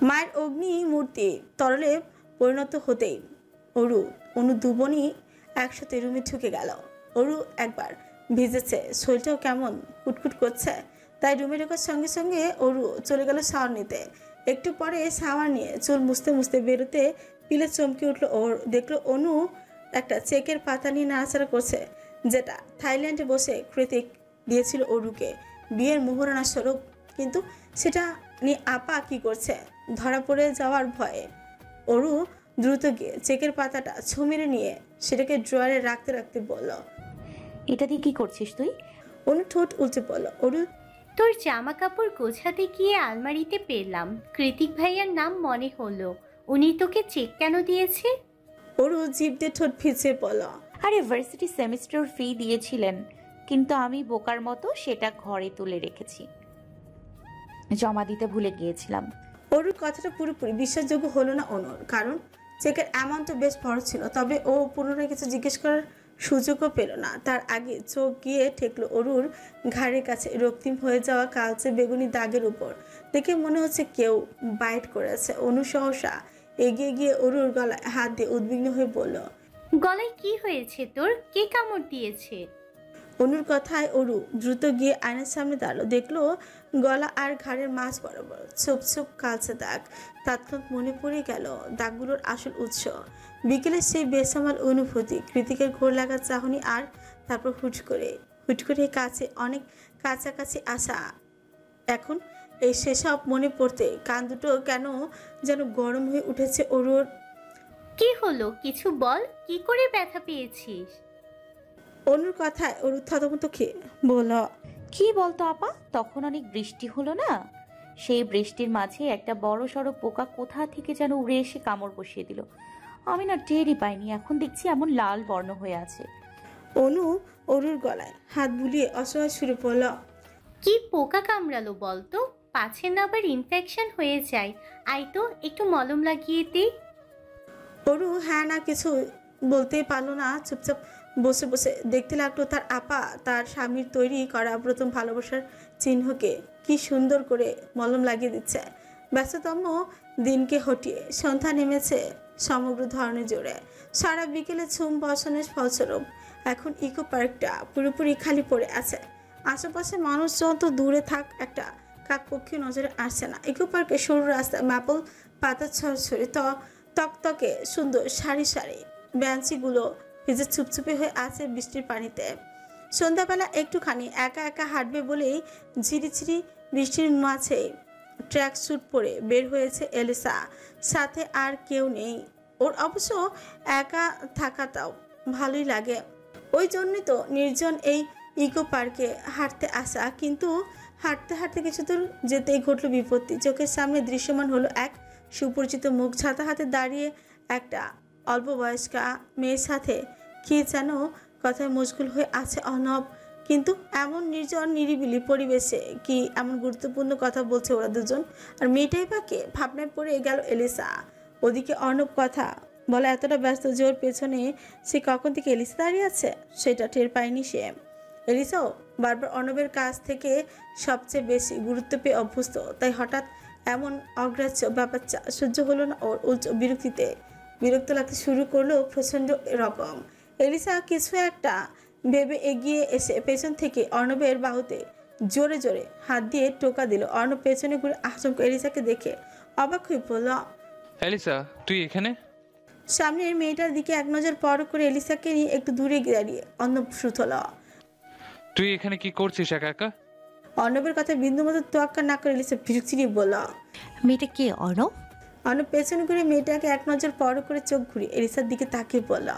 মায়ের অগ্নি মূর্তি তরলে পরিণত হতেই অনু দুবনই একসাথে রুমে ঢুকে গেল। অরু একবার ভিজেছে, শরীরটাও কেমন কুটকুট করছে, তাই রুমে ঢোকার সঙ্গে সঙ্গে অরু চলে গেল শাওয়ার নিতে। একটু পরে শাওয়ার নিয়ে চুল মুছতে মুছতে বেরোতে পিলে চমকে উঠলো ওর। দেখলো অনু একটা চেকের পাতা নিয়ে নাড়াচাড়া করছে, যেটা থাইল্যান্ডে বসে কৃতিক দিয়েছিল অরুকে বিয়ের মোহরানা স্বরূপ। কিন্তু সেটা নিয়ে আপা কি করছে ধরা পড়ে যাওয়ার ভয়ে অরু দ্রুত গিয়ে চেকের পাতাটা ছুমিরে নিয়ে সেটাকে ড্রয়ারে রাখতে রাখতে বলল, এটা দিয়ে কি করছিস তুই? অনু ঠোঁট উল্টে বলল, অরু তোর জামা কাপড় গোছাতে গিয়ে আলমারিতে পেলাম, কৃতিক ভাইয়ার নাম মনে হলো। উনি তোকে চেক কেন দিয়েছে? অরু জিভ দিয়ে ঠোঁট ভিজে বলল, আরে ভার্সিটি সেমিস্টার ফি দিয়েছিলেন, কিন্তু আমি বোকার মতো সেটা ঘরে তুলে রেখেছি, জমা দিতে ভুলে গিয়েছিলাম। অরুর কথাটা পুরোপুরি বিশ্বাসযোগ্য হলো না অনুর, কারণ চেকের অ্যামাউন্টটা বেশ বড় ছিল। তবে ও পুনরায় কিছু জিজ্ঞেস করার সুযোগও পেল না। তার আগে চোখ গিয়ে ঠেকলো অরুর ঘাড়ের কাছে রক্তিম হয়ে যাওয়া কালচে বেগুনি দাগের উপর। দেখে মনে হচ্ছে কেউ বাইট করেছে। অনু সহসা এগিয়ে গিয়ে অরুর গলায় হাত দিয়ে উদ্বিগ্ন হয়ে বলল, গলায় কি হয়েছে তোর? কে কামড় দিয়েছে? অনুর কথায় অরু দ্রুত গিয়ে আয়নার সামনে দাঁড়ালো। দেখলো গলা আর ঘাড়ের মাঝ বরাবর ছোপ ছোপ কালচে দাগ। তৎক্ষণাৎ মনে পড়ে গেল দাগগুলোর আসল উৎস, বিকেলের সেই বেসামাল অনুভূতি, কৃতিকের ঘোর লাগা চাহনি, আর তারপর হুট করে কাছে অনেক কাছাকাছি আসা। এখন এই সেসব মনে পড়তে কান দুটো কেন যেন গরম হয়ে উঠেছে অরুর। কি হলো, কিছু বল, কি করে ব্যথা পেয়েছিস? অনুর কথায় অরু থতমত খেয়ে বলল, কি বলতো আপা, তখন অনেক বৃষ্টি হলো না, সেই বৃষ্টির মাঝে একটা বড় সড়ো পোকা কোথা থেকে যেন উড়ে এসে কামড় বসিয়ে দিল। আমি না টেরই পাইনি, এখন দেখছি এমন লাল বর্ণ হয়ে আছে। অনু অরুর গলায় হাত বুলিয়ে অসহায় সুরে বলল, কি পোকা কামড়ালো বলতো? পাছে না আবার ইনফেকশন হয়ে যায়। আই তো একটু মলম লাগিয়ে দে। অরু হ্যাঁ না কিছু বলতেই পারলো না। চুপচাপ বসে বসে দেখতে লাগলো তার আপা তার স্বামীর তৈরি করা প্রথম ভালোবাসার চিহ্নকে কি সুন্দর করে মলম লাগিয়ে দিচ্ছে। ব্যস্ততম দিনকে হটিয়ে সন্ধ্যা নেমেছে সমগ্র ধরনের জোরে। সারা বিকেলে ঝুম বসানোর ফলস্বরূপ এখন ইকো পার্কটা পুরোপুরি খালি পড়ে আছে। আশেপাশে মানুষজন তো দূরে থাক, একটা কাকপক্ষী নজরে আসছে না। ইকো পার্কের সরু রাস্তায় ম্যাপল পাতা ছড়ছড়ে তকতকে সুন্দর সারি সারি বেঞ্চিগুলো ভিজে চুপচুপে হয়ে আছে বৃষ্টির পানিতে। সন্ধ্যাবেলা একটুখানি একা একা হাঁটবে বলেই ঝিরিঝিরি বৃষ্টির মাঝে ট্র্যাক স্যুট পরে বের হয়েছে এলিসা। সাথে আর কেউ নেই। ওর অবশ্য একা থাকাটাও ভালোই লাগে, ওই জন্যই তো নির্জন এই ইকো পার্কে হাঁটতে আসা। কিন্তু হাঁটতে হাঁটতে কিছু দূর যেতেই ঘটল বিপত্তি। চোখের সামনে দৃশ্যমান হলো এক সুপরিচিত মুখ। ছাতা হাতে দাঁড়িয়ে একটা অল্প বয়স্কা মেয়ের সাথে কি যেন কথায় মশগুল হয়ে আছে অর্ণব। কিন্তু এমন নির্জন নিরিবিলি পরিবেশে কি এমন গুরুত্বপূর্ণ কথা বলছে ওরা দুজন? আর মেয়েটাই পাকে ভাবনায় পড়ে গেল এলিসা। ওদিকে অর্ণব কথা বলা এতটা ব্যস্ত যে ওর পেছনে সে কখন থেকে এলিসা দাঁড়িয়ে আছে সেটা টের পায়নি সে। এলিসাও বারবার অর্ণবের কাছ থেকে সবচেয়ে বেশি গুরুত্ব পেয়ে অভ্যস্ত, তাই হঠাৎ এমন অগ্রাহ্য ব্যাপারটা সহ্য হলো না ওর। উচ্চ বিরক্ত লাগতে শুরু করলো প্রচণ্ড রকম। এলিসা কিছু একটা ভেবে এগিয়ে এসে পেছন থেকে অর্ণবের বাহুতে জোরে জোরে হাত দিয়ে টোকা দিল। অর্ণব পেছনে ঘুরে আচমকা এলিসাকে দেখে অবাক হয়ে বলল, এলিসা তুই এখানে? সামনের মেয়েটার দিকে এক নজর পর করে এলিসাকে নিয়ে একটু দূরে দাঁড়িয়ে অর্ণব শ্রুতল। তুই এখানে কি করছিস একা একা? অর্ণবের কথা বিন্দুমতো তোয়াক্কা না করে এলিসা ভিড়চিড়িয়ে বলল, মেয়েটা কে অর্ণব? অর্ণব পেছনে ঘুরে মেয়েটাকে এক নজর পর করে চোখ ঘুরিয়ে এলিসার দিকে তাকিয়ে বলল।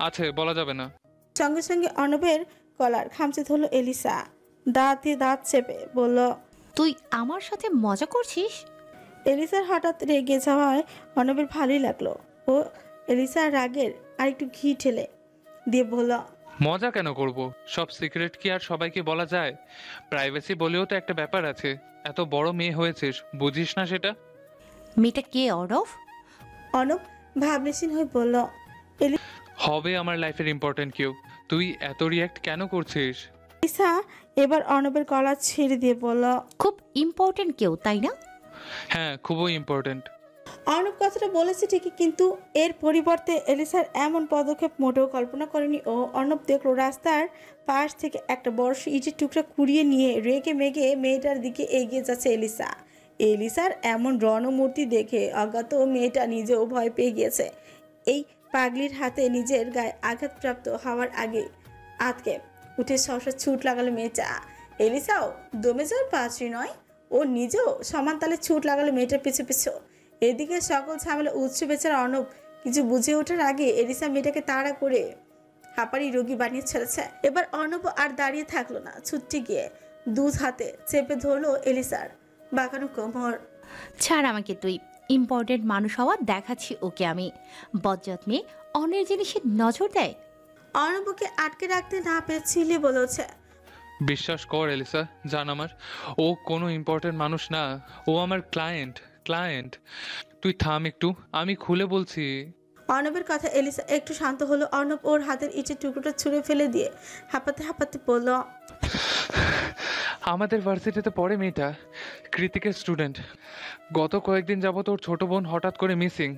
আছে, বলা যাবে না। সঙ্গে সঙ্গে অর্ণবের কলার খামচে ধরল এলিসা। দাঁত দিয়ে দাঁত চেপে বলল, তুই আমার সাথে মজা করছিস? এলিসার হঠাৎ রেগে যাওয়ায় অর্ণবের ভালোই লাগলো। ও এলিসার রাগের আর একটু ঘি ঠেলে দিয়ে বলল, মজা কেন করব? সব সিক্রেট কি আর সবাইকে বলা যায়? প্রাইভেসি বলেও তো একটা ব্যাপার আছে। এত বড় মেয়ে হয়েছিস, বুঝিস না সেটা? মেয়েটা কে অর্ণব? অর্ণব ভাবলেশীন হয়ে বলল, হবে আমার লাইফের ইম্পর্টেন্ট কেউ। তুই এত রিয়াক্ট কেন করছিস? এলিসা এবার অর্ণবের গলা ছেড়ে দিয়ে বলল, খুব ইম্পর্টেন্ট কেউ, তাই না? হ্যাঁ, খুবই ইম্পর্ট্যান্ট। অর্ণব কথাটা বলেছে ঠিকই, কিন্তু এর পরিবর্তে এলিসার এমন পদক্ষেপ মোটেও কল্পনা করেনি ও। অর্ণব দেখলো রাস্তার পাশ থেকে একটা বড় ইটের টুকরা কুড়িয়ে নিয়ে রেগে মেগে মেয়েটার দিকে এগিয়ে যাচ্ছে এলিসা। এলিসার এমন রণমূর্তি দেখে অজ্ঞাত মেয়েটা নিজেও ভয় পেয়ে গিয়েছে। এই পাগলির হাতে নিজের গায়ে আঘাতপ্রাপ্ত হওয়ার আগে আতকে উঠে সহসা ছুট লাগালো মেয়েটা। এলিসাও দমে যাওয়ার পাত্রী নয়, ও নিজেও সমান তালে ছুট লাগালো মেয়েটার পিছু পিছু। এদিকে সকল ঝামেলা উৎস বেচারা অর্ণব কিছু বুঝে ওঠার আগে এলিসা মেয়েটাকে তাড়া করে হাঁপারি রোগী বানিয়ে ছেড়েছে। এবার অর্ণব আর দাঁড়িয়ে থাকলো না, ছুটতে গিয়ে দুধ হাতে চেপে ধরলো এলিসার বাঁকানো কোমর। ছাড় আমাকে তুই, ইম্পর্টেন্ট মানুষ হওয়া দেখাচ্ছি ওকে আমি। বজ্জাত মেয়ে অন্যের জিনিসে নজর দেয়। অর্ণবকে আটকে রাখতে না পেরে চিল্লিয়ে বলেছে, বিশ্বাস কর এলিসা, জান আমার, ও কোনো ইম্পর্ট্যান্ট মানুষ না, ও আমার ক্লায়েন্ট। তুই থাম একটু, আমি খুলে বলছি। অর্ণবের কথা এলিসা একটু শান্ত হলো। অর্ণব ওর হাতের ইটের টুকরোটা ছুঁড়ে ফেলে দিয়ে হাঁপাতে হাঁপাতে বলল, আমাদের ভার্সিটিতে পড়ে মেয়েটা, কৃতিকের স্টুডেন্ট। গত কয়েকদিন যাবত ওর ছোট বোন হঠাৎ করে মিসিং,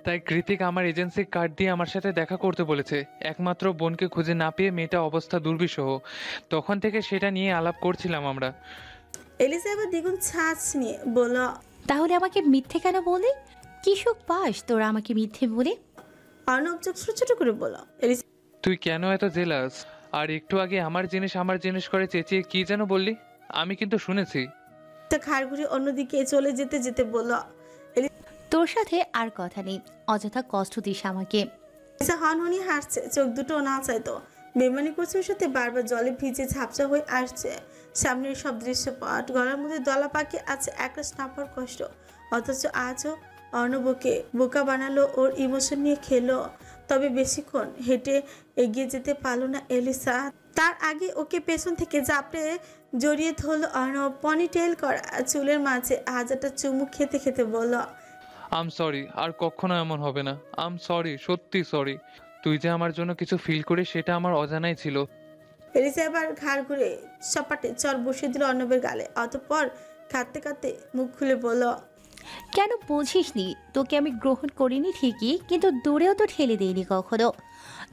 তাই কৃতিক আমার এজেন্সি কার্ড দিয়ে আমার সাথে দেখা করতে বলেছে। একমাত্র বোনকে খুঁজে না পেয়ে মেয়েটা অবস্থা দুর্বিষহ, তখন থেকে সেটা নিয়ে আলাপ করছিলাম আমরা। এলিসা এবার দ্বিগুণ ছাঁচ নিয়ে বলল, তাহলে আমাকে মিথ্যে কেন বলে? কি সুখ পাস তোরা আমাকে মিথ্যে বলে? অর্ণব চোখ ছোট ছোট করে বলল, এলিসা তুই কেন এত জেলাস? আর একটু আগে আমার জিনিস করে চেঁচিয়ে কি যেন বললি, আমি কিন্তু শুনেছি। ঘাড় ঘুরে অন্যদিকে চলে যেতে যেতে বলল, তোর সাথে আর কথা নেই, অযথা কষ্ট দিস আমাকে। এলিসা হনহনি হাসছে, চোখ দুটো না চাইতো বেমানি করছে ওর সাথে। বারবার জলে ভিজে ঝাপসা হয়ে আসছে সামনের সব দৃশ্যপট। গলার মধ্যে দলা পাকিয়ে আছে একটা স্নাপার কষ্ট, অথচ আজও অর্ণবকে বোকা বানালো, ওর ইমোশন নিয়ে খেলো। তবে বেশিক্ষণ হেঁটে এগিয়ে যেতে পারলো না এলিসা। তার আগে ওকে পেছন থেকে চাপড়ে জড়িয়ে ধরলো অর্ণব। পনিটেল করা চুলের মাঝে হাজারটা চুমুক খেতে খেতে বলল, আম সরি, আর কখনো এমন হবে না। আম সরি, সত্যি সরি। তুই যে আমার জন্য কিছু ফিল করিস সেটা আমার অজানাই ছিল। এলিসা এবার ঘাড় ঘুরে সপাটে চর বসিয়ে দিল অর্ণবের গালে। অতঃপর কাঁদতে কাঁদতে মুখ খুলে বলল, কেন বুঝিস নি? তোকে আমি গ্রহণ করিনি ঠিকই, কিন্তু দূরেও তো ঠেলে দিইনি কখনো।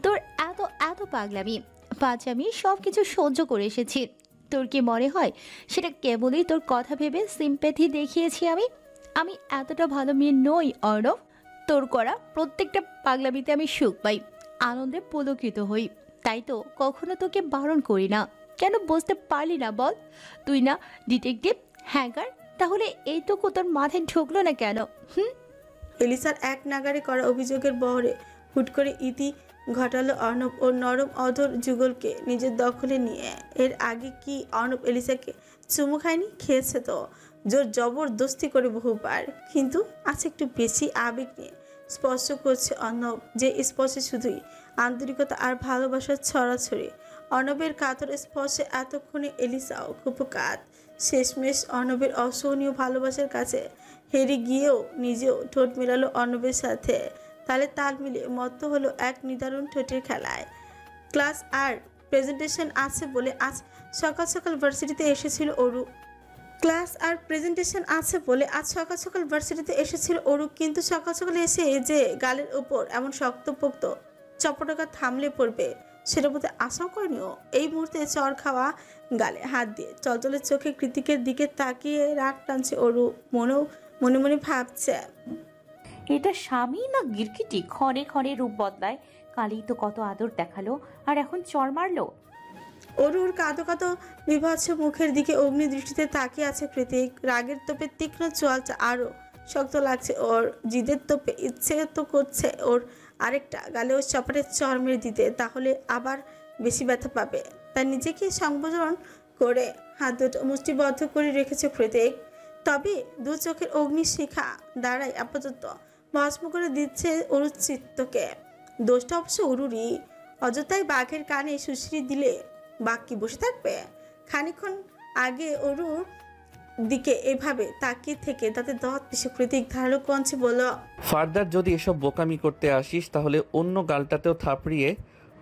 তোর এত এত পাগলামি সব কিছু সহ্য করে এসেছি। তোর কি মনে হয় সেটা কেবলই তোর কথা ভেবে সিম্প্যাথি দেখিয়েছি আমি? আমি এতটা ভালো মেয়ে নই অর্ণব। তোর করা প্রত্যেকটা পাগলামিতে আমি সুখ পাই, আনন্দে পুলকিত হই। তাই তো কখনো তোকে বারণ করি না। কেন বুঝতে পারলি না বল? তুই না ডিটেকটিভ হ্যাঙ্গার, তাহলে এইটুকু তোর মাথায় ঢুকলো না কেন? এলিসার এক নাগারে করা অভিযোগের বহরে হুট করে ইতি ঘটালো অর্ণব। ওর নরম অধর যুগলকে নিজের দখলে নিয়ে। এর আগে কি অর্ণব এলিসাকে চুমু খায়নি? খেয়েছে তো, জোর জবরদস্তি করে বহুবার, কিন্তু আজ একটু বেশি আবেগ নিয়ে স্পর্শ করছে অর্ণব, যে স্পর্শে শুধুই আন্তরিকতা আর ভালোবাসার ছড়াছড়ি। অর্ণবের কাতর স্পর্শে এতক্ষণে এলিসাও কুপকাত। শেষমেশ অর্ণবের অসহনীয় ভালোবাসার কাছে হেরে গিয়েও নিজেও ঠোঁট মেলালো অর্ণবের সাথে। তালে তাল মিলে মত্ত হলো এক নিদারুণ ঠোঁটের খেলায়। ক্লাস আর প্রেজেন্টেশন আছে বলে আজ সকাল সকাল ভার্সিটিতে এসেছিল অরু। কিন্তু সকাল সকালে এসে যে গালের ওপর এমন শক্তপোক্ত চপটকা থামলে পড়বে সেটা বোধ আশাও করেনি ও। এই মুহূর্তে চর খাওয়া গালে হাত দিয়ে চলচলের চোখে কৃতিকের দিকে তাকিয়ে রাগ টানছে অরু। মনে মনে ভাবছে, এটা স্বামী না গিরগিটি? ক্ষণে ক্ষণে রূপ বদলায়। কালই তো কত আদর দেখালো, আর এখন চর মারলো। অরুর কাঁদো কাঁদো বিভৎস মুখের দিকে অগ্নি দৃষ্টিতে তাকিয়ে আছে কৃতিক। রাগের তোপে তীক্ষ্ণ চোয়ালটা আরো শক্ত লাগছে ওর। জিদের তোপে ইচ্ছে তো করছে ওর আরেকটা গালে ওর চপারে চর মেরে দিতে, তাহলে আবার বেশি ব্যথা পাবে। তাই নিজেকে সংবোধন করে হাত দুটো মুষ্টিবদ্ধ করে রেখেছে কৃতিক। তবে দু চোখের অগ্নিশিখা দ্বারাই আপাতত ভস্ম করে দিচ্ছে অরুর চিত্তকে। দোষটা অবশ্য অরুরই। অযথাই বাঘের কানে সুশ্রী দিলে বাঘ কি বসে থাকবে? খানিক্ষণ আগে অরুর দিকে এভাবে তাকিয়ে থেকে তাতে দত পিছু কৃতিক ধারালো কঞ্চে বলল, ফার্দার যদি এসব বোকামি করতে আসিস তাহলে অন্য গালটাতেও থাপড়িয়ে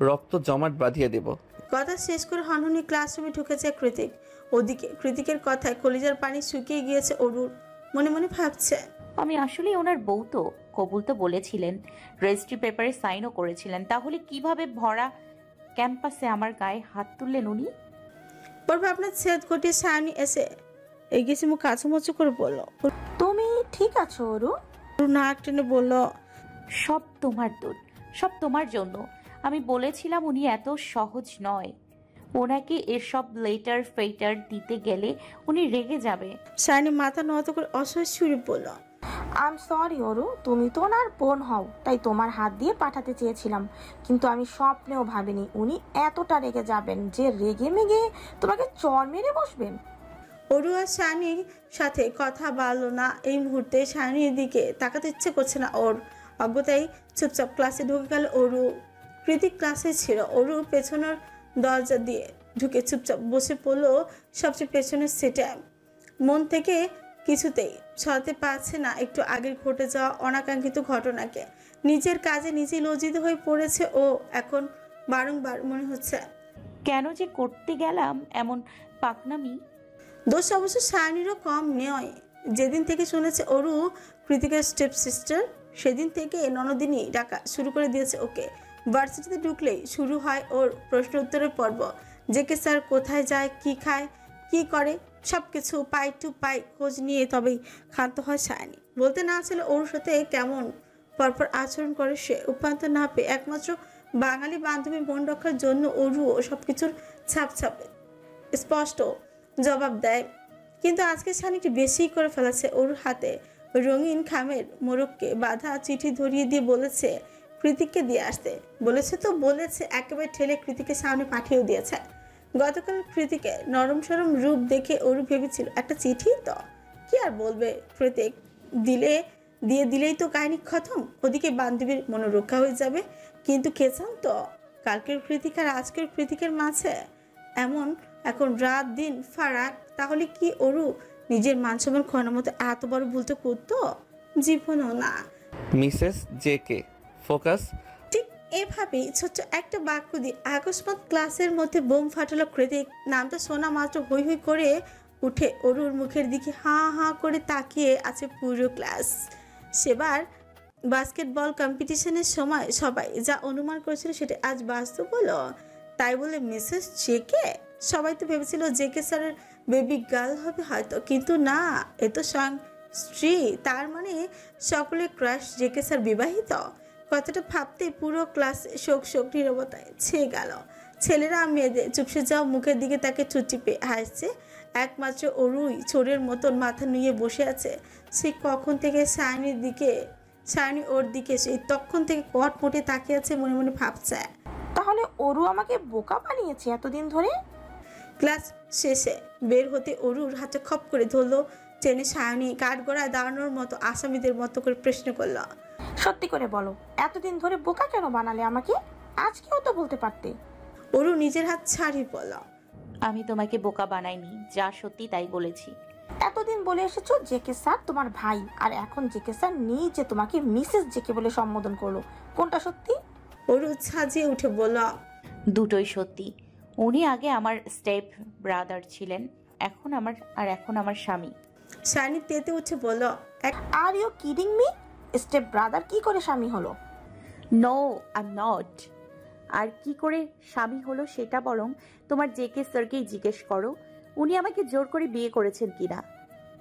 রক্ত জমাট বাঁধিয়ে দেব। কথা শেষ করে হনহনি ক্লাসরুমে ঢুকেছে কৃতিক। ওদিকে কৃতিকের কথায় কলিজার পানি শুকিয়ে গিয়েছে অরুর। মনে মনে ভাবছে। আমি আসলে ওনার বউ তো, কবুল তো বলেছিলেন, রেজিস্ট্রি পেপারে সাইনও করেছিলেন, তাহলে কিভাবে ভরা ক্যাম্পাসে আমার গায়ে হাত তুললেন উনি? ওর ভাবনার ছেদ ঘটিয়ে সায়নী এসে এগিয়েছে, মুখ কাছামুচু করে বলল। তুমি ঠিক আছো অরু? অরু নাক টেনে বলল, সব তোমার দোষ, সব তোমার জন্য। আমি বলেছিলাম উনি এত সহজ নয়, ওনাকে এসব লেটার ফেটার দিতে গেলে উনি রেগে যাবে। সায়নী মাথা নত করে অসহায় সুরে বলল, আই এম সরি অরু, তুমি তো ওনার বোন হও, তাই তোমার হাত দিয়ে পাঠাতে চেয়েছিলাম, কিন্তু আমি স্বপ্নেও ভাবিনি উনি এতটা রেগে যাবেন যে রেগে মেগে তোমাকে চড় মেরে বসবেন। অরু আর সায়নীর সাথে কথা বাড়লো না। এই মুহূর্তে সায়নীর দিকে তাকাতে ইচ্ছে করছে না ওর। অজ্ঞতাই চুপচাপ ক্লাসে ঢুকে গেল অরু। কৃতিক ক্লাসে ছিল। অরু পেছনের দরজা দিয়ে ঢুকে চুপচাপ বসে পড়লো সবচেয়ে পেছনের সিটে। মন থেকে কিছুতেই সরাতে পারছে না একটু আগের ঘটে যাওয়া অনাকাঙ্ক্ষিত ঘটনাকে। নিজের কাজে নিজেই লজ্জিত হয়ে পড়েছে ও। এখন বারংবার মনে হচ্ছে কেন যে করতে গেলাম এমন পাকনামি। দোষ অবশ্য সায়নীরও কম নয়। যেদিন থেকে শুনেছে অরু কৃতিকের স্টেপ সিস্টার, সেদিন থেকে ননদিনী ডাকা শুরু করে দিয়েছে ওকে। ভার্সিটিতে ঢুকলেই শুরু হয় ওর প্রশ্ন উত্তরের পর্ব। জেকে স্যার কোথায় যায়, কি খায়, কি করে, সব কিছু পাই টু পাই খোঁজ নিয়ে তবেই ক্ষান্ত হয় সায়নী। বলতে না ছিল ওর সাথে কেমন পরপর আচরণ করে সে। উপান্ত না পেয়ে একমাত্র বাঙালি বান্ধবী মন রক্ষার জন্য অরুও সব কিছুর ছাপ ছাপে স্পষ্ট জবাব দেয়। কিন্তু আজকে সায়নীকে বেশি করে ফেলেছে। ওর হাতে রঙিন খামের মোড়ককে বাঁধা চিঠি ধরিয়ে দিয়ে বলেছে কৃতিককে দিয়ে আসতে। বলেছে তো বলেছে, একেবারে ঠেলে কৃতিকের সামনে পাঠিয়েও দিয়েছে। গতকাল কৃতিকের নরম সরম রূপ দেখে ওর ভেবেছিল একটা চিঠি তো, কি আর বলবে কৃতিক, দিলেই তো কাহিনী খতম, ওদিকে বান্ধবীর মনোরক্ষা হয়ে যাবে। কিন্তু কে জানতো কালকের কৃতিক আর আজকের কৃতিকের মাঝে এমন এখন রাত দিন ফারাক। তাহলে কি অরু নিজের মানসম্মান খোয়ানোর মতো এত বড় ভুলতে করতো? জীবনও না। Mrs J K, focus. ঠিক এভাবেই ছোট্ট একটা বাক্য দিয়ে আকস্মাৎ ক্লাসের মধ্যে বোম ফাটালো কৃতিক। নামটা শোনা মাত্র হৈ হৈ করে উঠে অরুর মুখের দিকে হাঁ হাঁ করে তাকিয়ে আছে পুরো ক্লাস। সেবার বাস্কেটবল কম্পিটিশনের সময় সবাই যা অনুমান করেছিল সেটা আজ বাস্তব হলো। তাই বলে মিসেস জেকে, সবাই তো ভেবেছিল জেকে স্যারের বেবি গার্ল হবে হয়তো, কিন্তু না, এ তো স্বয়ং স্ত্রী। তার মানে সকলে ক্রাশ জেকে স্যার বিবাহিত। কথাটা ভাবতে পুরো ক্লাস শোক শোক নীরবতায় ছেয়ে গেল। ছেলেরা মেয়েদের চুপসে যাওয়া মুখের দিকে তাকে চুটি পেয়ে হাসছে। একমাত্র অরুই চোরের মতন মাথা নুয়ে বসে আছে। সে কখন থেকে সায়নী ওর দিকে সেই তখন থেকে কটমটে তাকিয়ে আছে, মনে মনে ভাবছে। তাহলে অরু আমাকে বোকা বানিয়েছে এতদিন ধরে? ক্লাস শেষে বের হতে অরুর হাতে খপ করে ধরলো টেনে সায়নী। কাঠগড়ায় দাঁড়ানোর মতো আসামিদের মতো করে প্রশ্ন করলো, সত্যি করে বলো, এতদিন ধরে বোকা কেন বানালে আমাকে? আজকেও তো বলতে পারতে। অরু নিজের হাত ছাড়িয়ে বলল, আমি তোমাকে বোকা বানাইনি, যা সত্যি তাই বলেছি। এতদিন বলে এসেছো জেকে স্যার তোমার ভাই, আর এখন জেকে স্যার নিজে তোমাকে মিসেস জেকে বলে সম্বোধন করলো, কোনটা সত্যি? অরু ছাজিয়ে উঠে বলল, দুটোই সত্যি। উনি আগে আমার স্টেপ ব্রাদার ছিলেন, এখন আমার স্বামী। সায়নী তেতে উঠে বলল, are you kidding me? Step brother কি করে স্বামী হলো? No, I am not. আর কি করে স্বামী হলো সেটা বরং তোমার জেকে স্যারকেই জিজ্ঞেস করো, উনি আমাকে জোর করে বিয়ে করেছেন কিনা।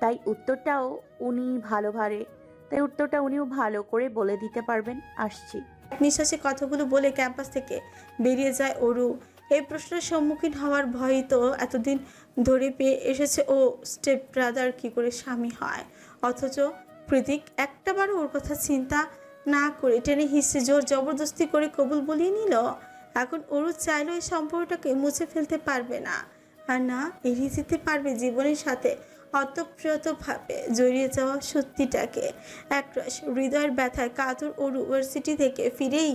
তাই উত্তরটাও উনিও ভালো করে বলে দিতে পারবেন। আসছি। নিঃশ্বাসে কথাগুলো বলে ক্যাম্পাস থেকে বেরিয়ে যায় অরু। এই প্রশ্নের সম্মুখীন হওয়ার ভয়ই তো এতদিন ধরে পেয়ে এসেছে ও। স্টেপ ব্রাদার কি করে স্বামী হয়? অথচ কৃতিক একটাবারও ওর কথা চিন্তা না করে টেনে হিসে জোর জবরদস্তি করে কবুল বলিয়ে নিল। এখন অরু চাইলেও এই সম্পর্কটাকে মুছে ফেলতে পারবে না, আর না এড়িয়ে যেতে পারবে জীবনের সাথে অতপ্রতভাবে জড়িয়ে যাওয়া সত্যিটাকে। একরাশ হৃদয়ের ব্যথায় কাতর অরু ভার্সিটি থেকে ফিরেই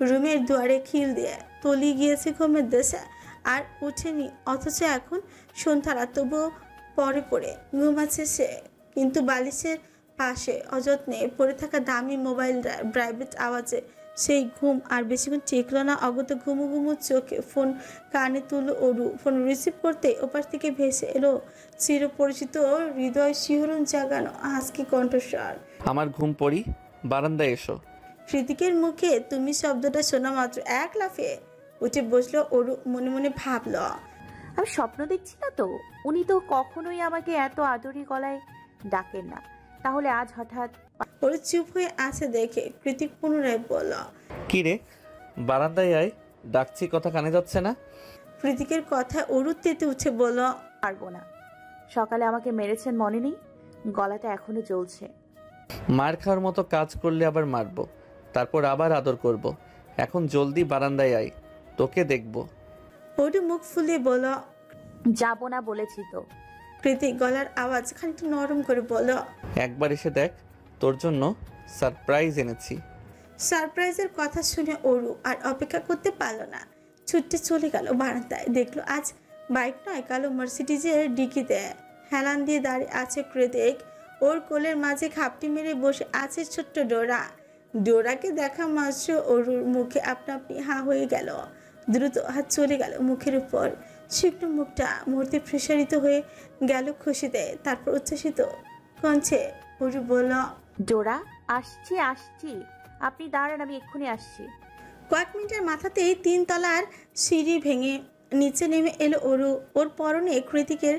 রুমের দুয়ারে খিল দিয়ে তলিয়ে গিয়েছে ঘুমের দেশে, আর উঠেনি। অথচ এখন সন্ধ্যারা তবুও পরে পরে ঘুমাচ্ছে সে, কিন্তু বালিশের পাশে অযত্নে পড়ে থাকা দামি মোবাইল প্রাইভেট আওয়াজে সেই ঘুম আর বেশিক্ষণ টিকল না। অগত ঘুমু ঘুমু চোখে ফোন কানে তুলল অরু। ফোন রিসিভ করতে ওপাশ থেকে ভেসে এলো চিরপরিচিত হৃদয় শিহরণ জাগানো হাসকি কণ্ঠস্বর। আমার ঘুম পড়ি, বারান্দায় এসো। কৃতিকের মুখে তুমি শব্দটা শোনা মাত্র এক লাফে উঠে বসলো অরু। মনে মনে ভাবল, আমি স্বপ্ন দেখছি না তো? উনি তো কখনোই আমাকে এত আদরি গলায় ডাকেন না, তাহলে আজ হঠাৎ? ওর চুপ হয়ে আছে দেখে কৃতিক পুনরায় বলল, কি রে, বারান্দায় আয়, ডাকছি, কথা কানে যাচ্ছে না? কৃতিকের কথা অরু তেতে উঠে বলল, পারবো না। সকালে আমাকে মেরেছেন মনে নেই? গলাটা এখনো জ্বলছে। মার খাওয়ার মতো কাজ করলে আবার মারবো, তারপর আবার আদর করব। এখন জলদি বারান্দায় আয়, তোকে দেখবো। অরু মুখ ফুলিয়ে বলল, যাবো না বলেছি তো। কৃতিক গলার আওয়াজ খানিকটা নরম করে বলল, একবার এসে দেখ, তোর জন্য সারপ্রাইজ এনেছি। সারপ্রাইজের কথা শুনে অরু আর অপেক্ষা করতে পারল না, ছুটতে চলে গেল বারান্দায়। দেখলো আজ বাইক নয়, কালো মার্সিডিজের ডিকিতে হেলান দিয়ে দাঁড়িয়ে আছে কৃতিক। ওর কোলের মাঝে খাপটি মেরে বসে আছে ছোট্ট ডোরা। ডোরাকে দেখা মাত্র অরুর মুখে আপনা আপনি হা হয়ে গেল। দ্রুত হাত চলে গেল মুখের উপর। শুকনো মুখটা মুহূর্তে প্রসারিত হয়ে গেল খুশিতে। তারপর উচ্ছ্বাসিত কণ্ঠে অরু বলল, ডোরা, আসছি আসছি, আপনি দাঁড়ান, আমি এক্ষুনি আসছি। কয়েক মিনিটের মাথাতেই 3 তলার সিঁড়ি ভেঙে নিচে নেমে এলো অরু। ওর পরনে কৃতিকের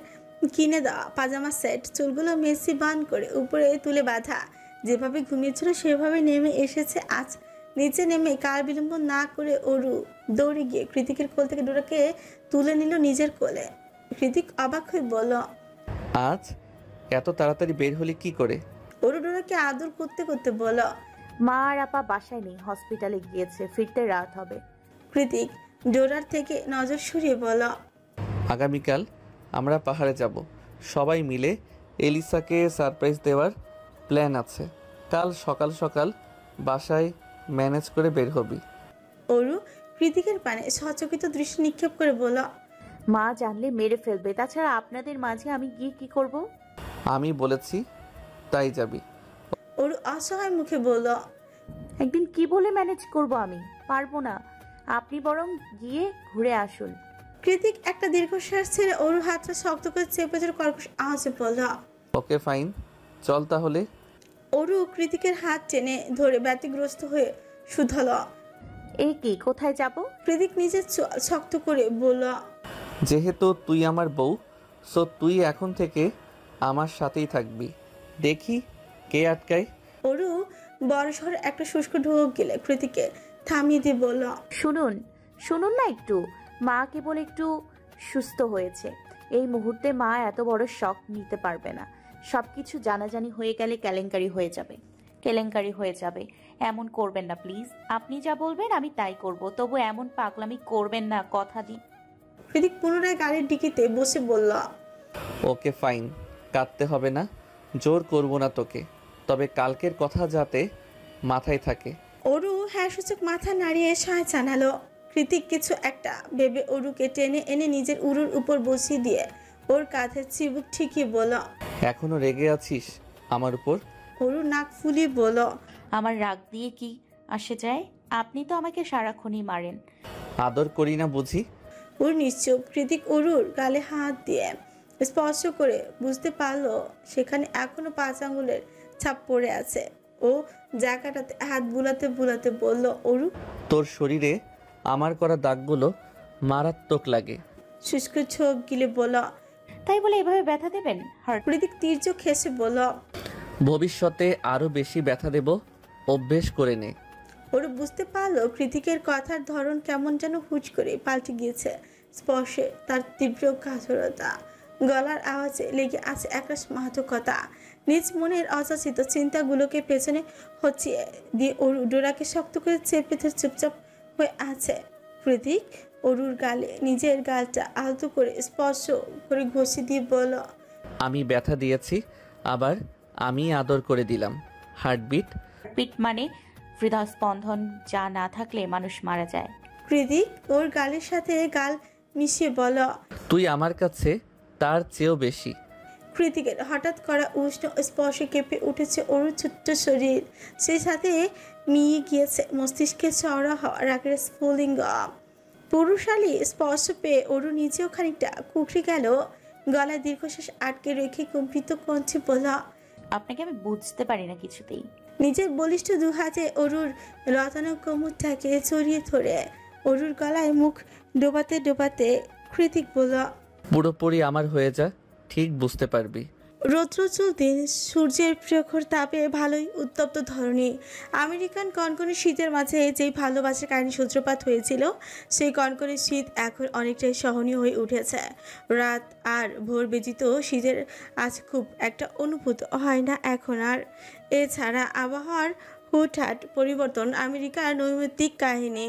কিনে দেওয়া পাজামা সেট, চুলগুলো মেসি বান করে উপরে তুলে বাঁধা। যেভাবে ঘুমিয়েছিল সেভাবে নেমে এসেছে আজ। নিচে নেমে কাল বিলম্ব না করে অরু দৌড়ে গিয়ে কৃতিকের কোল থেকে ডোরাকে তুলে নিল নিজের কোলে। কৃতিক অবাক হয়ে বলল, আজ এত তাড়াতাড়ি বের হলি কি করে? অরু ডোরাকে আদর করতে করতে বলল, মা আর আপা বাসায় নেই, হসপিটালে গিয়েছে, ফিরতে রাত হবে। কৃতিক ডোরার থেকে নজর সরিয়ে বলল, আগামীকাল আমরা পাহাড়ে যাব, সবাই মিলে এলিসাকে সারপ্রাইজ দেওয়ার প্ল্যান আছে। কাল সকাল সকাল বাসায় ম্যানেজ করে বের হবি। অরু কৃতিকের পানে সচকিত দৃষ্টি নিক্ষেপ করে বলল, মা জানলে মেরে ফেলবে, তাছাড়া আপনাদের মাঝে আমি গিয়ে কি করব? আমি বলেছি তাই যাবি। অরু অসহায় মুখে বলল, একদিন কি বলে ম্যানেজ করব? আমি পারবো না, আপনি বরং গিয়ে ঘুরে আসুন। কৃতিক একটা দীর্ঘশ্বাস ছেড়ে অরুর হাতটা শক্ত করে চেপে ধরে কর্কশ আওয়াজে বলল, ওকে ফাইন, চল তাহলে। অরু কৃতিকের হাত টেনে ধরে ব্যতিগ্রস্ত হয়ে শুধল। এই কি, কোথায় যাব? কৃতিক নিজের চোয়াল শক্ত করে বলল, যেহেতু তুই আমার বউ, সো তুই এখন থেকে আমার সাথেই থাকবি, দেখি কে আটকায়। অরু বড় শহরে একটা শুষ্ক ঢোক গেলে কৃতিকে থামিয়ে দিয়ে বলল, শুনুন শুনুন না একটু, মা কেবল একটু সুস্থ হয়েছে। এই মুহূর্তে মা এত বড় শক নিতে পারবে না। সবকিছু জানাজানি হয়ে গেলে কেলেঙ্কারি হয়ে যাবে, কেলেঙ্কারি হয়ে যাবে। এমন করবেন না প্লিজ। আপনি যা বলবেন আমি তাই করব, তবু এমন পাগলামি করবেন না, কথা দিন। কৃতিক পুনরায় গাড়ির ডিকিতে বসে বলল, ওকে ফাইন, কাঁদতে হবে না, জোর করব না তোকে, তবে কালকের কথা যাতে মাথায় থাকে। অরু হ্যাঁ সূচক মাথা নাড়িয়ে সায় জানালো। কৃতিক কিছু একটা ভেবে অরুকে টেনে এনে নিজের উরুর উপর বসিয়ে দিয়ে ওর কাঁধে চিবুক ঠিকই বলল, এখনো রেগে আছিস আমার উপর? অরু নাক ফুলিয়ে বলল, আমার রাগ দিয়ে কি আসে যায়? আপনি তো আমাকে সারাক্ষণই মারেন। আদর করি না বুঝি? ওর নিশ্চুপ। কৃতিক অরুর গালে হাত দিয়ে স্পর্শ করে বুঝতে পারলো সেখানে এখনো 5 আঙ্গুলের ছাপ পড়ে আছে। ও জায়গাটাতে হাত বুলাতে বুলাতে বলল, অরু, তোর শরীরে আমার করা দাগগুলো মারাত্মক লাগে। শুষ্ক ছোপ গিলে বলল, তাই বলে এভাবে ব্যথা দেবেন? কৃতিক তীর্যক হেসে বলল, ভবিষ্যতে আরো বেশি ব্যথা দেব, অভ্যেস করে নে। ওরা বুঝতে পারলো কৃতিকের কথার ধরন কেমন যেন হুট করে পাল্টে গিয়েছে। স্পর্শে তার তীব্র কাতরতা, গলার আওয়াজে লেগে আছে একরাশ মাদকতা। নিজ মনের অযাচিত চিন্তাগুলোকে পেছনে হচ্ছিয়ে দিয়ে অরু ডোরাকে শক্ত করে চেপে ধরে চুপচাপ হয়ে আছে। কৃতিক অরুর গালে নিজের গালটা আলতো করে স্পর্শ করে ঘষে দিয়ে বলল, আমি ব্যথা দিয়েছি, আবার আমি আদর করে দিলাম। হার্টবিট? পিট মানে হৃদয় স্পন্দন, যা না থাকলে মানুষ মারা যায়। কৃতিক ওর গালের সাথে গাল মিশিয়ে বলল, তুই আমার কাছে তার চেয়েও বেশি। কৃতিকের হঠাৎ করা উষ্ণ স্পর্শে কেঁপে উঠেছে অরুর ছোট্ট শরীর, সেই সাথে মিয়ে গিয়েছে মস্তিষ্কে চওড়া হওয়া রাগের স্ফুলিঙ্গ। পুরুষালী স্পর্শ পেয়ে অরু নিজেও খানিকটা কুকড়ে গেল। গলায় দীর্ঘশ্বাস আটকে রেখে কম্পিত কণ্ঠে বলল, আপনাকে আমি বুঝতে পারি না কিছুতেই। নিজের বলিষ্ঠ দু হাতে অরুর লতানো কোমরটাকে জড়িয়ে ধরে অরুর গলায় মুখ ডোবাতে ডোবাতে কৃতিক বলল, পুরোপুরি আমার হয়ে যা, ঠিক বুঝতে পারবি। রৌদ্রোজ্জ্বল দিন, সূর্যের প্রখর তাপে ভালোই উত্তপ্ত ধরনী। আমেরিকান কনকনে শীতের মাঝে যেই ভালোবাসার কাহিনী সূত্রপাত হয়েছিল, সেই কনকনে শীত এখন অনেকটাই সহনীয় হয়ে উঠেছে। রাত আর ভোর ব্যতীত শীতের আজ খুব একটা অনুভূত হয় না এখন আর। এছাড়া আবহাওয়ার হুটহাট পরিবর্তন, আমেরিকার নৈমিত্তিক কাহিনী,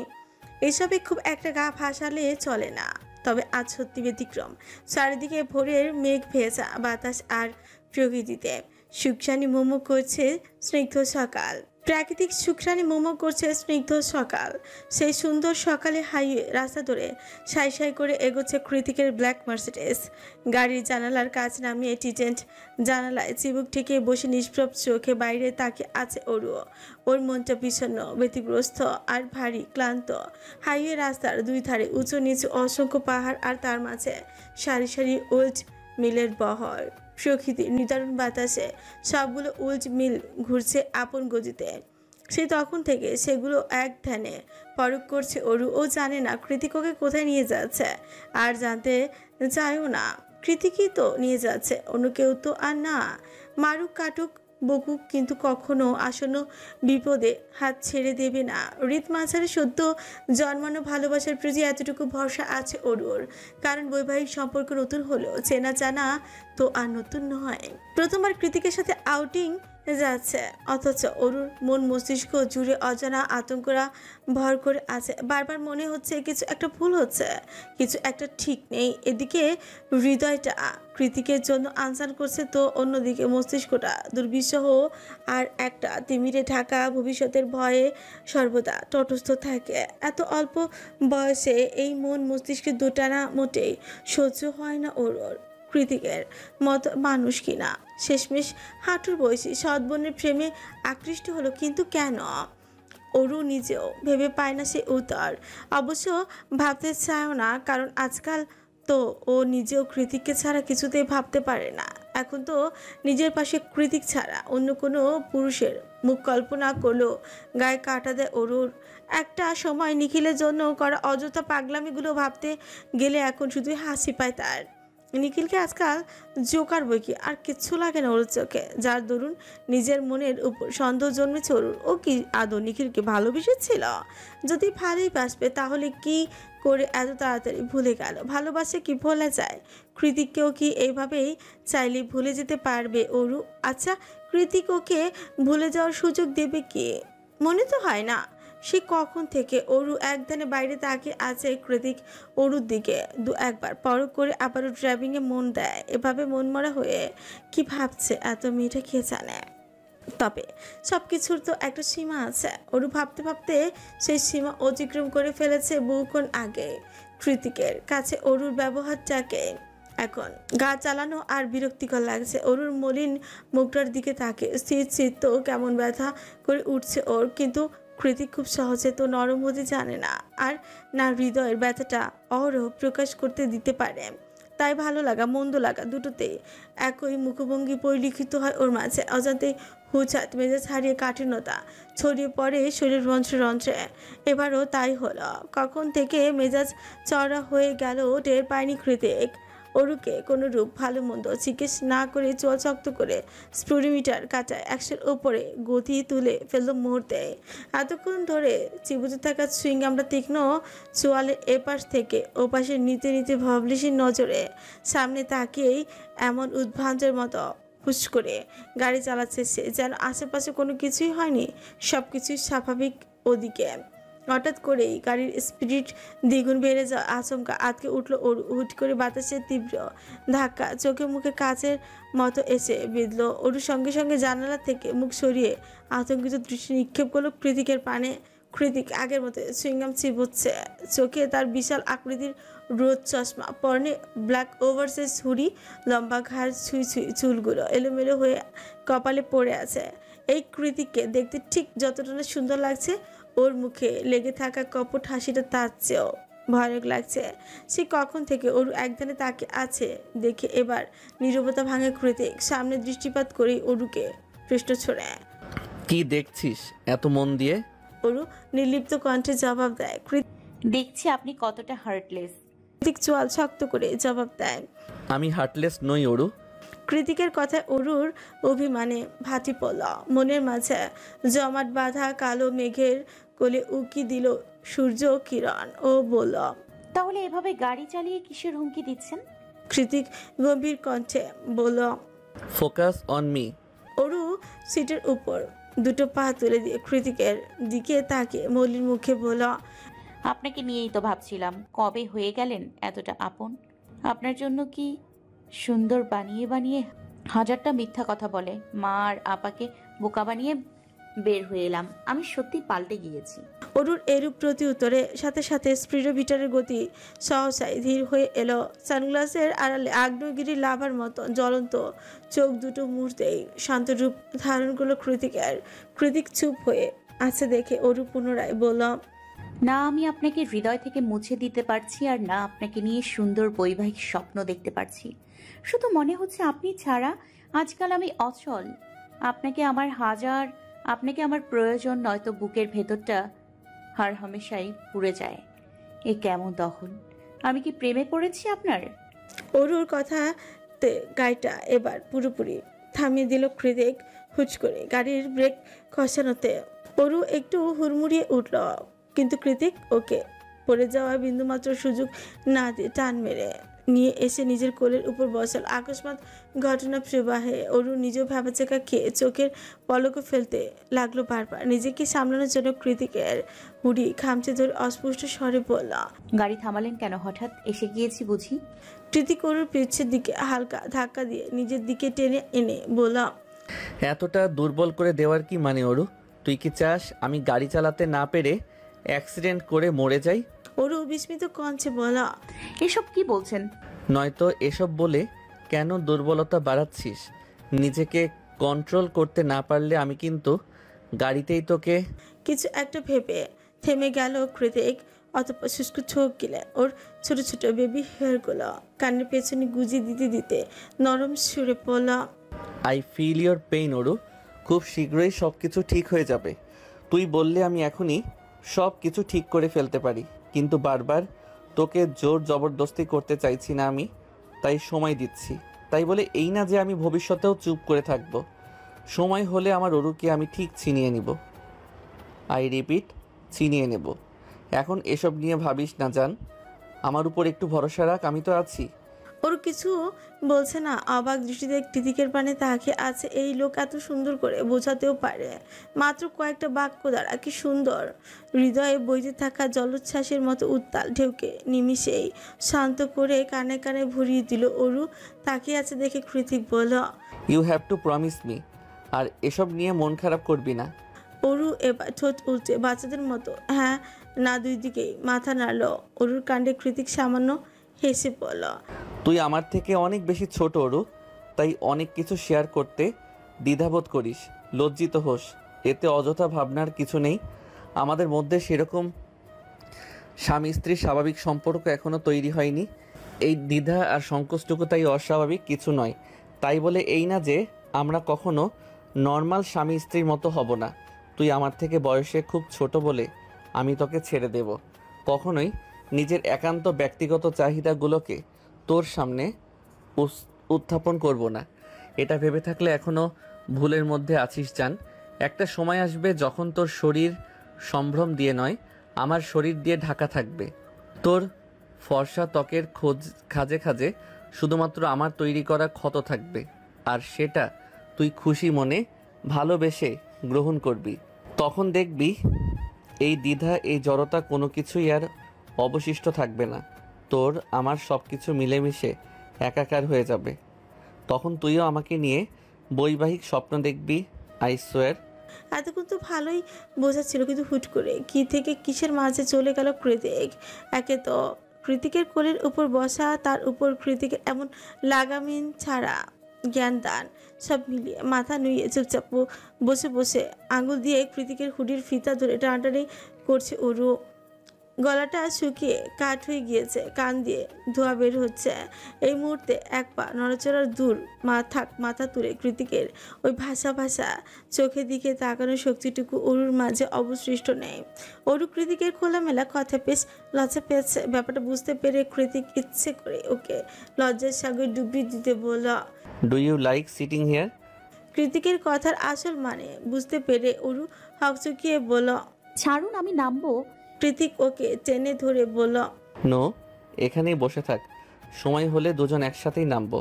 এসবে খুব একটা গা ভাসালে চলে না। তবে আজ সত্যি ব্যতিক্রম। চারিদিকে ভোরের মেঘ ভেজা বাতাস আর প্রকৃতিতে সুখসানি মোমো করছে স্নিগ্ধ সকাল। প্রাকৃতিক সুখসানি মোমো করছে স্নিগ্ধ সকাল। সেই সুন্দর সকালে হাইওয়ে রাস্তা ধরে সাই সাই করে এগোচ্ছে কৃতিকের ব্ল্যাক মার্সিডিজ। গাড়ির জানালার কাজ নামিয়ে টিটেন্ট জানালায় চিবুক ঠেকে বসে নিষ্প্রভ চোখে বাইরে তাকিয়ে আছে অরু। ওর মনটা বিষণ্ণ, ব্যতিগ্রস্ত আর ভারী ক্লান্ত। হাইওয়ে রাস্তার দুই ধারে উঁচু নিচু অসংখ্য পাহাড়, আর তার মাঝে সারি সারি উল্ট মিলের বহর। প্রকৃতির নিদারুণ বাতাসে সবগুলো উল্ট মিল ঘুরছে আপন গতিতে। সে তখন থেকে সেগুলো এক ধ্যানে পরখ করছে অরু। ও জানে না কৃতিক ওকে কোথায় নিয়ে যাচ্ছে, আর জানতে চায়ও না। কৃতিকই তো নিয়ে যাচ্ছে, অন্য কেউ তো আর না। মারুক কাটুক বকুক, কিন্তু কখনো আসন্ন বিপদে হাত ছেড়ে দেবে না। হৃদ মাঝারে সদ্য জন্মানো ভালোবাসার প্রতি এতটুকু ভরসা আছে অরুর, কারণ বৈবাহিক সম্পর্ক নতুন হলেও চেনা জানা তো আর নতুন নয়। প্রথমবার কৃতিকের সাথে আউটিং যাচ্ছে, অথচ অরুর মন মস্তিষ্ক জুড়ে অজানা আতঙ্করা ভর করে আছে। বারবার মনে হচ্ছে কিছু একটা ভুল হচ্ছে, কিছু একটা ঠিক নেই। এদিকে হৃদয়টা কৃতিকের জন্য আনসার করছে, তো অন্যদিকে মস্তিষ্কটা দুর্বিষহ আর একটা তিমিরে ঢাকা ভবিষ্যতের ভয়ে সর্বদা তটস্থ থাকে। এত অল্প বয়সে এই মন মস্তিষ্কের দুটানা মোটেই সহ্য হয় না ওর। কৃতিকের মতো মানুষ কিনা শেষমেশ হাঁটুর বয়সী সৎ-বোনের প্রেমে আকৃষ্ট হলো, কিন্তু কেন? অরু নিজেও ভেবে পায় না সে উত্তর। অবশ্য ভাবতে চায়ও না, কারণ আজকাল তো ও নিজেও কৃতিককে ছাড়া কিছুতেই ভাবতে পারে না। এখন তো নিজের পাশে কৃতিক ছাড়া অন্য কোনো পুরুষের মুখ কল্পনা করলেও গায়ে কাটা দেয় অরুর। একটা সময় নিখিলের জন্য করা অযথা পাগলামিগুলো ভাবতে গেলে এখন শুধুই হাসি পায় তার। নিখিলকে আজকাল জোকার বই কি আর কিচ্ছু লাগে না ওর চোখে, যার দরুন নিজের মনের উপর সন্দেহ জন্মেছে ওর। ও কি আদৌ নিখিলকে ভালোবেসেছিল? যদি ভালোই বাসবে তাহলে কি করে এত তাড়াতাড়ি ভুলে গেল? ভালোবাসে কি ভোলা যায়? কৃতিককেও কি এইভাবেই চাইলে ভুলে যেতে পারবে অরু? আচ্ছা, কৃতিক ওকে ভুলে যাওয়ার সুযোগ দেবে কি? মনে তো হয় না। সে কখন থেকে অরু একদানে বাইরে তাকিয়ে আছে কৃতিক অরুর দিকে দু একবার পরখ করে আবারও ড্রাইভিংয়ে মন দেয়। এভাবে মনমরা হয়ে কি ভাবছে এত মেয়েটা কে জানে। তবে সব কিছুর তো একটা সীমা আছে। অরু ভাবতে ভাবতে সেই সীমা অতিক্রম করে ফেলেছে বহুক্ষণ আগে। কৃতিকের কাছে অরুর ব্যবহারটাকে এখন গা চালানো আর বিরক্তিকর লাগছে। অরুর মলিন মুখটার দিকে তাকে স্থির চিত্ত কেমন ব্যথা করে উঠছে ওর। কিন্তু কৃতিক খুব সহজে তো নরম হতে জানে না, আর না হৃদয়ের ব্যথাটা অহরহ প্রকাশ করতে দিতে পারে। তাই ভালো লাগা মন্দ লাগা দুটোতেই একই মুখভঙ্গি পরিলক্ষিত হয় ওর মাঝে। অজান্তে হুচহাট মেজাজ হারিয়ে কাঠিন্যতা ছড়িয়ে পড়ে শরীর রন্ধ্রে রন্ধ্রে। এবারও তাই হলো। কখন থেকে মেজাজ চড়া হয়ে গেল টের পায়নি কৃতিক। অরুকে কোনো রূপ ভালো মন্দ জিজ্ঞেস না করে চোয়াচক্ত করে স্পিডোমিটার কাটায় 100-এর ওপরে গতি তুলে ফেলল মুহূর্তে। এতক্ষণ ধরে চিবুতে থাকা সুইংগামটা তীক্ষ্ণ চোয়ালের এপাশ থেকে ওপাশে নিতে নিতে ভাবলিসির নজরে সামনে তাকিয়েই এমন উদ্ভ্রান্তের মতো হুশ করে গাড়ি চালাচ্ছে সে, যেন আশেপাশে কোনো কিছুই হয়নি, সব কিছুই স্বাভাবিক। ওদিকে হঠাৎ করেই গাড়ির স্পিড দ্বিগুণ বেড়ে যাওয়া আচমকা আটকে উঠল ওর। হুট করে বাতাসের তীব্র ধাক্কা চোখে মুখে কাচের মতো এসে বিঁধল। ওর সঙ্গে সঙ্গে জানালা থেকে মুখ সরিয়ে আতঙ্কিত দৃষ্টি নিক্ষেপ করলো কৃতিকের পানে। কৃতিক আগের মতো সুইংগাম চিবোচ্ছে। চোখে তার বিশাল আকৃতির রোদ চশমা, পরনে ব্ল্যাক ওভারসাইজ হুডি, লম্বা ঘাড় ছুঁই ছুঁই চুলগুলো এলোমেলো হয়ে কপালে পড়ে আছে। এই কৃতিককে দেখতে ঠিক যতটা না সুন্দর লাগছে, ওর মুখে লেগে থাকা কপট হাসিটা তার চেয়েও ভয়ানক লাগছে। সে কখন থেকে ওর একধানে তাকে আছে দেখে এবার নীরবতা ভাঙে কৃতিক। সামনে দৃষ্টিপাত করেই অরুকে প্রশ্ন ছড়ে। কি দেখছিস এত মন দিয়ে? অরু নির্লিপ্ত কণ্ঠে জবাব দেয়। দেখছি আপনি কতটা হার্টলেস। কৃতিক চোয়াল শক্ত করে জবাব দেয়। আমি হার্টলেস নই অরু। কৃতিকের কথায় অরুর অভিমানে ভাটি পড়ল। মনের মাঝে জমাট বাঁধা কালো মেঘের কোলে উকি দিল সূর্য কিরণ। ও বলল, তাহলে এভাবে গাড়ি চালিয়ে কিসের হুমকি দিচ্ছেন? কৃতিক গম্ভীর কণ্ঠে বলল। Focus on me. অরু সিটের উপর দুটো পা তুলে দিয়ে কৃতিকের দিকে তাকিয়ে মলির মুখে বলল, আপনাকে নিয়েই তো ভাবছিলাম, কবে হয়ে গেলেন এতটা আপন। আপনার জন্য কি সুন্দর বানিয়ে বানিয়ে হাজারটা মিথ্যা কথা বলে মা আর আপাকে বোকা বানিয়ে বের হয়ে এলাম। আমি সত্যি পাল্টে গিয়েছি। অরুর এরূপ প্রতি উত্তরে সাথে সাথে স্পিডোমিটারের গতি সহসায় ধীর হয়ে এলো। সানগ্লাসের আড়ালে আগ্নেয়গিরি লাভার মতো জ্বলন্ত চোখ দুটো মুহূর্তেই শান্ত রূপ ধারণ করলো কৃতিকের। কৃতিক চুপ হয়ে আছে দেখে অরু পুনরায় বলল, না আমি আপনাকে হৃদয় থেকে মুছে দিতে পারছি, আর না আপনাকে নিয়ে সুন্দর বৈবাহিক স্বপ্ন দেখতে পারছি। শুধু মনে হচ্ছে আপনি ছাড়া আজকাল আমি অচল। আপনাকে আমার প্রয়োজন, নয়তো বুকের ভেতরটা হার হামেশাই পুড়ে যায়। এ কেমন দহন! আমি কি প্রেমে পড়েছি আপনার? অরুর কথাতে গাড়িটা এবার পুরোপুরি থামিয়ে দিল কৃতিক। হুচ করে গাড়ির ব্রেক খসানোতে অরু একটু হুড়মুড়িয়ে উঠল, কিন্তু কৃতিক ওকে পড়ে যাওয়া বিন্দুমাত্র সুযোগ না দিয়ে টান মেরে নিয়ে এসে নিজের কোলের উপর বসাল। আকস্মাৎ ঘটনা প্রবাহে অরু নিজেও ভ্যাবাচেকা খেয়ে চোখের পলকও ফেলতে লাগলো বারবার। নিজেকে সামলানোর জন্য কৃতিকের হুডি খামচে ধরে অস্পষ্ট স্বরে বলল, গাড়ি থামালেন কেন হঠাৎ? এসে গিয়েছি বুঝি? কৃতিক অরুর পিছের দিকে হালকা ধাক্কা দিয়ে নিজের দিকে টেনে এনে বলল, এতটা দুর্বল করে দেওয়ার কি মানে অরু? তুই কি চাস আমি গাড়ি চালাতে না পেরে অ্যাক্সিডেন্ট করে মরে যাই? অরু বিস্মিত কণ্ঠে বলল, এসব কি বলছেন? নয়তো এসব বলে কেন দুর্বলতা বাড়াচ্ছিস? নিজেকে কন্ট্রোল করতে না পারলে আমি কিন্তু গাড়িতেই তোকে। কিছু একটা ভেবে থেমে গেল কৃতিক। অতঃপর শুষ্ক চোখ গেলে ওর ছোট ছোট বেবি হেয়ারগুলো কানের পেছনে গুজিয়ে দিতে দিতে নরম সুরে পড়ল, I feel your pain Aru. খুব শীঘ্রই সব কিছু ঠিক হয়ে যাবে। তুই বললে আমি এখনই সব কিছু ঠিক করে ফেলতে পারি, কিন্তু বারবার তোকে জোর জবরদস্তি করতে চাইছি না আমি, তাই সময় দিচ্ছি। তাই বলে এই না যে আমি ভবিষ্যতেও চুপ করে থাকব। সময় হলে আমার অরুকে আমি ঠিক চিনিয়ে নিব। আই রিপিট, চিনিয়ে নেব। এখন এসব নিয়ে ভাবিস না জান, আমার উপর একটু ভরসা রাখ, আমি তো আছি। ওর কিছু বলছে না। অবাক দৃষ্টিতে কৃতিকের পানে তাকিয়ে আছে। এই লোক এত সুন্দর করে বোঝাতেও পারে মাত্র কয়েকটা বাক্য দ্বারা। কি সুন্দর! হৃদয়ে বইতে থাকা জলোচ্ছ্বাসের মতো উত্তাল ঢেউকে নিমিষেই শান্ত করে কানে কানে ভরিয়ে দিল। অরু তাকিয়ে আছে দেখে কৃতিক বলল, you have to promise me, আর এসব নিয়ে মন খারাপ করবি না। অরু এবার ঠোঁট উল্টে বাচ্চাদের মতো হ্যাঁ না দুই দিকেই মাথা নাড়ল। অরুর কাণ্ডে কৃতিক সামান্য হেসে বলল, তুই আমার থেকে অনেক বেশি ছোট অরু, তাই অনেক কিছু শেয়ার করতে দ্বিধাবোধ করিস, লজ্জিত হোস। এতে অযথা ভাবনার কিছু নেই। আমাদের মধ্যে সেরকম স্বামী স্ত্রীর স্বাভাবিক সম্পর্ক এখনও তৈরি হয়নি। এই দ্বিধা আর সংকোচটুকু তাই অস্বাভাবিক কিছু নয়। তাই বলে এই না যে আমরা কখনো নর্মাল স্বামী স্ত্রীর মতো হব না। তুই আমার থেকে বয়সে খুব ছোট বলে আমি তোকে ছেড়ে দেব। কখনোই নিজের একান্ত ব্যক্তিগত চাহিদাগুলোকে তোর সামনে উত্থাপন করব না। এটা ভেবে থাকলে এখনও ভুলের মধ্যে আছিস জান। একটা সময় আসবে যখন তোর শরীর সম্ভ্রম দিয়ে নয়, আমার শরীর দিয়ে ঢাকা থাকবে। তোর ফর্সা ত্বকের খাজে খাজে শুধুমাত্র আমার তৈরি করা ক্ষত থাকবে, আর সেটা তুই খুশি মনে ভালোবেসে গ্রহণ করবি। তখন দেখবি এই দ্বিধা, এই জড়তা কোনো কিছুই আর অবশিষ্ট থাকবে না। তোর আমার সব কিছু মিলেমিশে একাকার হয়ে যাবে। তখন তুইও আমাকে নিয়ে বৈবাহিক স্বপ্ন দেখবি। আই সোয়ার, এতক্ষণ তো ভালোই বোঝাচ্ছিল, কিন্তু হুট করে কি থেকে কিসের মাঝে চলে গেল কৃতিক। একে তো কৃতিকের কোলের উপর বসা, তার উপর কৃতিকের এমন লাগামিন ছাড়া জ্ঞান দান, সব মিলিয়ে মাথা নুয়ে চুপচাপ বসে বসে আঙুল দিয়ে কৃতিকের হুডির ফিতা ধরে টানাটানি করছে ওরু। গলাটা শুকিয়ে কাঠ হয়ে গিয়েছে, কান দিয়ে ধোঁয়া বের হচ্ছে। এই মুহূর্তে এক পা নড়াচড়ার দূর, মাথা তুলে কৃতিকের ওই ভাষা ভাষা চোখের দিকে তাকানোর শক্তিটুকু অরুর মাঝে অবশিষ্ট নেই। অরু কৃতিকের খোলামেলা কথা বেশ লজ্জা পেয়েছে। ব্যাপারটা বুঝতে পেরে কৃতিক ইচ্ছে করে ওকে লজ্জার সাগরে ডুবিয়ে দিতে বলল। Do you like sitting here? কৃতিকের কথার আসল মানে বুঝতে পেরে অরু হকচকিয়ে বলল। ছাড়ুন, আমি নামবো। কৃতিক ওকে টেনে ধরে বলল। নো, এখানেই বসে থাক, সময় হলে দুজন একসাথেই নামবো।